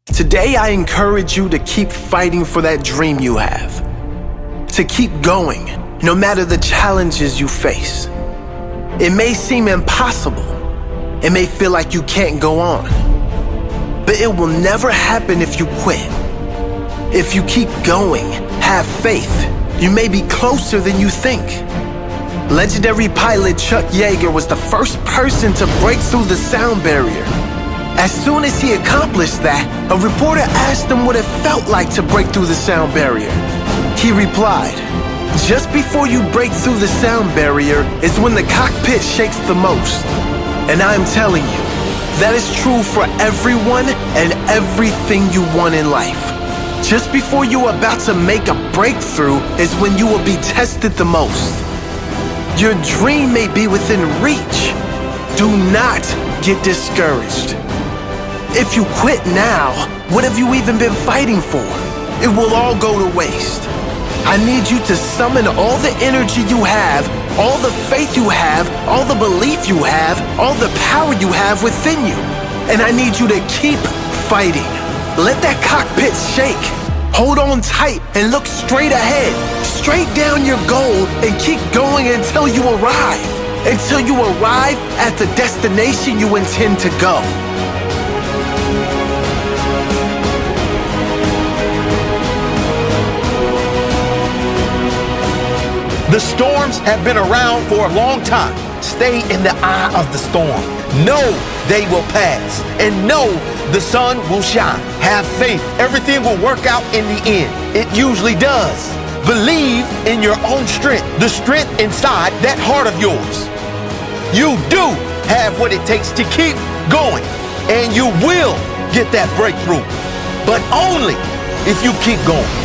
Today, I encourage you to keep fighting for that dream you have. To keep going, no matter the challenges you face. It may seem impossible. It may feel like you can't go on. But it will never happen if you quit. If you keep going, have faith, you may be closer than you think. Legendary pilot Chuck Yeager was the first person to break through the sound barrier. As soon as he accomplished that, a reporter asked him what it felt like to break through the sound barrier. He replied, "Just before you break through the sound barrier is when the cockpit shakes the most." And I'm telling you, that is true for everyone and everything you want in life. Just before you're about to make a breakthrough is when you will be tested the most. Your dream may be within reach. Do not get discouraged. If you quit now, what have you even been fighting for? It will all go to waste. I need you to summon all the energy you have, all the faith you have, all the belief you have, all the power you have within you. And I need you to keep fighting. Let that cockpit shake. Hold on tight and look straight ahead, straight down your goal, and keep going until you arrive. Until you arrive at the destination you intend to go. The storms have been around for a long time. Stay in the eye of the storm. Know they will pass, and know the sun will shine. Have faith. Everything will work out in the end. It usually does. Believe in your own strength, the strength inside that heart of yours. You do have what it takes to keep going, and you will get that breakthrough, but only if you keep going.